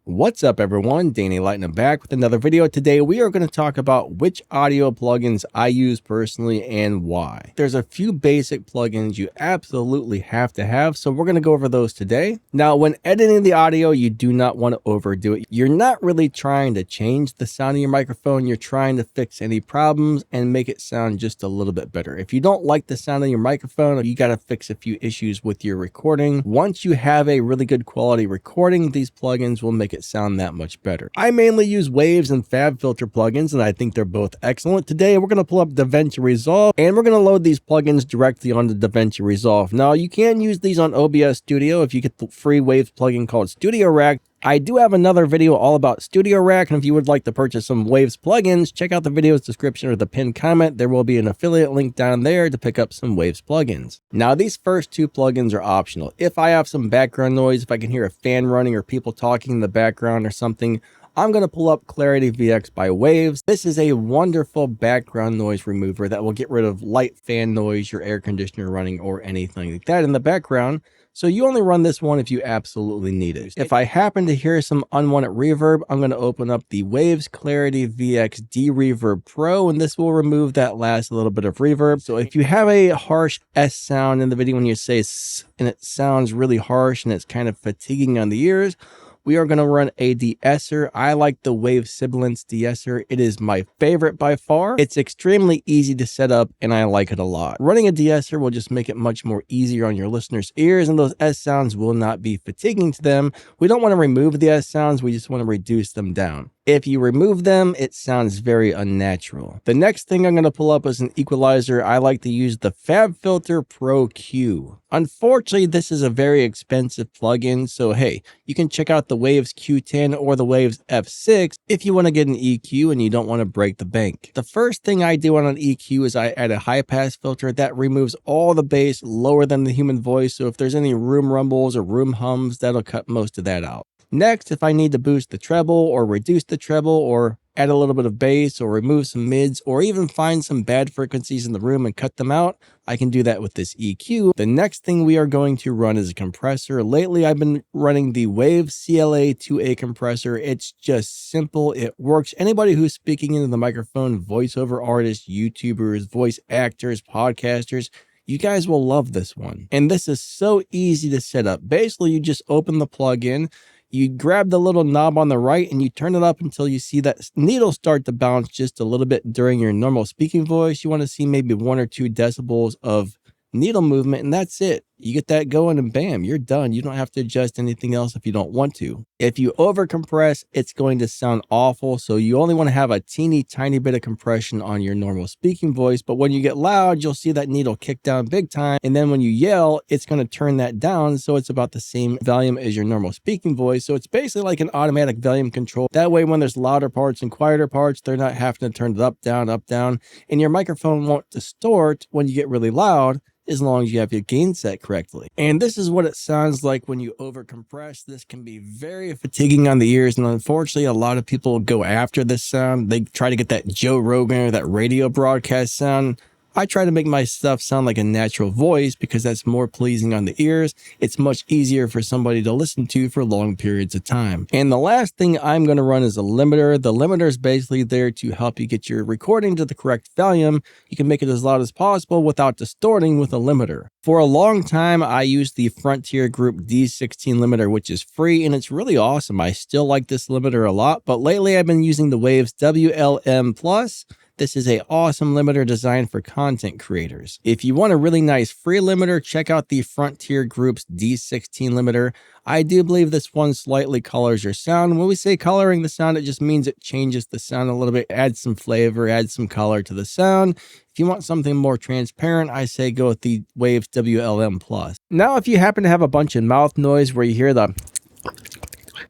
What's up everyone, dannylightning back with another video. Today we are going to talk about which audio plugins I use personally and why. There's a few basic plugins you absolutely have to have, so we're going to go over those today. Now when editing the audio, you do not want to overdo it. You're not really trying to change the sound of your microphone, you're trying to fix any problems and make it sound just a little bit better. If you don't like the sound of your microphone, you got to fix a few issues with your recording. Once you have a really good quality recording, these plugins will make it sound that much better. I mainly use Waves and FabFilter plugins, and I think they're both excellent. Today we're going to pull up DaVinci Resolve and we're going to load these plugins directly onto DaVinci Resolve. Now you can use these on OBS Studio if you get the free Waves plugin called Studio Rack. I do have another video all about Studio Rack, and if you would like to purchase some Waves plugins, check out the video's description or the pinned comment. There will be an affiliate link down there to pick up some Waves plugins. Now these first two plugins are optional. If I have some background noise, if I can hear a fan running or people talking in the background or something, I'm going to pull up Clarity VX by Waves. This is a wonderful background noise remover that will get rid of light fan noise, your air conditioner running, or anything like that in the background. So you only run this one if you absolutely need it. If I happen to hear some unwanted reverb, I'm going to open up the Waves Clarity VX D-Reverb Pro, and this will remove that last little bit of reverb. So if you have a harsh S sound in the video when you say S, and it sounds really harsh and it's kind of fatiguing on the ears, we are going to run a de-esser. I like the Waves Sibilance de-esser. It is my favorite by far. It's extremely easy to set up and I like it a lot. Running a de-esser will just make it much more easier on your listeners' ears, and those S sounds will not be fatiguing to them. We don't want to remove the S sounds, we just want to reduce them down. If you remove them, it sounds very unnatural. The next thing I'm going to pull up is an equalizer. I like to use the FabFilter Pro Q. Unfortunately, this is a very expensive plugin, so hey, you can check out the Waves Q10 or the Waves F6 if you want to get an EQ and you don't want to break the bank. The first thing I do on an EQ is I add a high pass filter that removes all the bass lower than the human voice, so if there's any room rumbles or room hums, that'll cut most of that out. Next, if I need to boost the treble or reduce the treble or add a little bit of bass or remove some mids or even find some bad frequencies in the room and cut them out, I can do that with this EQ. The next thing we are going to run is a compressor. Lately, I've been running the Waves CLA2A compressor. It's just simple. It works. Anybody who's speaking into the microphone, voiceover artists, YouTubers, voice actors, podcasters, you guys will love this one. And this is so easy to set up. Basically, you just open the plugin, you grab the little knob on the right and you turn it up until you see that needle start to bounce just a little bit during your normal speaking voice. You want to see maybe 1 or 2 decibels of needle movement, and that's it. You get that going and bam, you're done. You don't have to adjust anything else if you don't want to. If you over compress, it's going to sound awful. So you only want to have a teeny tiny bit of compression on your normal speaking voice. But when you get loud, you'll see that needle kick down big time. And then when you yell, it's going to turn that down. So it's about the same volume as your normal speaking voice. So it's basically like an automatic volume control. That way, when there's louder parts and quieter parts, they're not having to turn it up, down, and your microphone won't distort when you get really loud, as long as you have your gain set correctly. And this is what it sounds like when you over compress. This can be very fatiguing on the ears, and unfortunately a lot of people go after this sound. They try to get that Joe Rogan or that radio broadcast sound. I try to make my stuff sound like a natural voice because that's more pleasing on the ears. It's much easier for somebody to listen to for long periods of time. And the last thing I'm going to run is a limiter. The limiter is basically there to help you get your recording to the correct volume. You can make it as loud as possible without distorting with a limiter. For a long time, I used the Frontier Group D16 limiter, which is free, and it's really awesome. I still like this limiter a lot, but lately I've been using the Waves WLM Plus. This is an awesome limiter designed for content creators. If you want a really nice free limiter, check out the Frontier Group's D16 limiter. I do believe this one slightly colors your sound. When we say coloring the sound, it just means it changes the sound a little bit, adds some flavor, adds some color to the sound. If you want something more transparent, I say go with the Waves WLM Plus. Now, if you happen to have a bunch of mouth noise where you hear the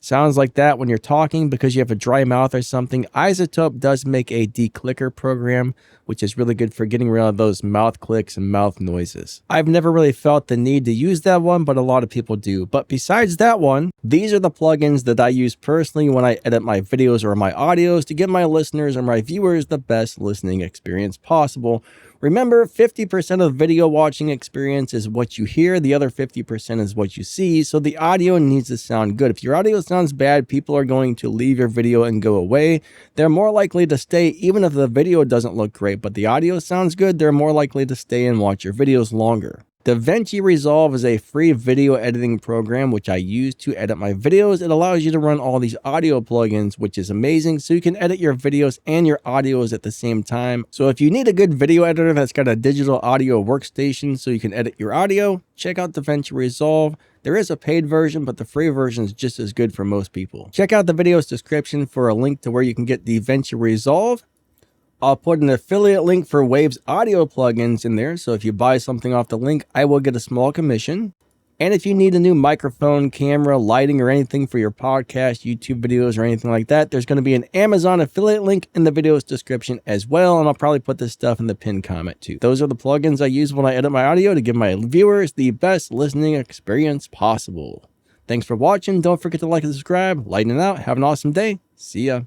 sounds like that when you're talking because you have a dry mouth or something, iZotope does make a declicker program, which is really good for getting rid of those mouth clicks and mouth noises. I've never really felt the need to use that one, but a lot of people do. But besides that one, these are the plugins that I use personally when I edit my videos or my audios to give my listeners or my viewers the best listening experience possible. Remember, 50% of video watching experience is what you hear, the other 50% is what you see, so the audio needs to sound good. If your audio sounds bad, people are going to leave your video and go away. They're more likely to stay even if the video doesn't look great, but the audio sounds good, they're more likely to stay and watch your videos longer. DaVinci Resolve is a free video editing program which I use to edit my videos. It allows you to run all these audio plugins, which is amazing, so you can edit your videos and your audios at the same time. So if you need a good video editor that's got a digital audio workstation so you can edit your audio, check out DaVinci Resolve. There is a paid version, but the free version is just as good for most people. Check out the video's description for a link to where you can get DaVinci Resolve. I'll put an affiliate link for Wave's audio plugins in there, so if you buy something off the link, I will get a small commission. And if you need a new microphone, camera, lighting, or anything for your podcast, YouTube videos, or anything like that, there's going to be an Amazon affiliate link in the video's description as well, and I'll probably put this stuff in the pinned comment too. Those are the plugins I use when I edit my audio to give my viewers the best listening experience possible. Thanks for watching. Don't forget to like and subscribe. Lightning out. Have an awesome day. See ya.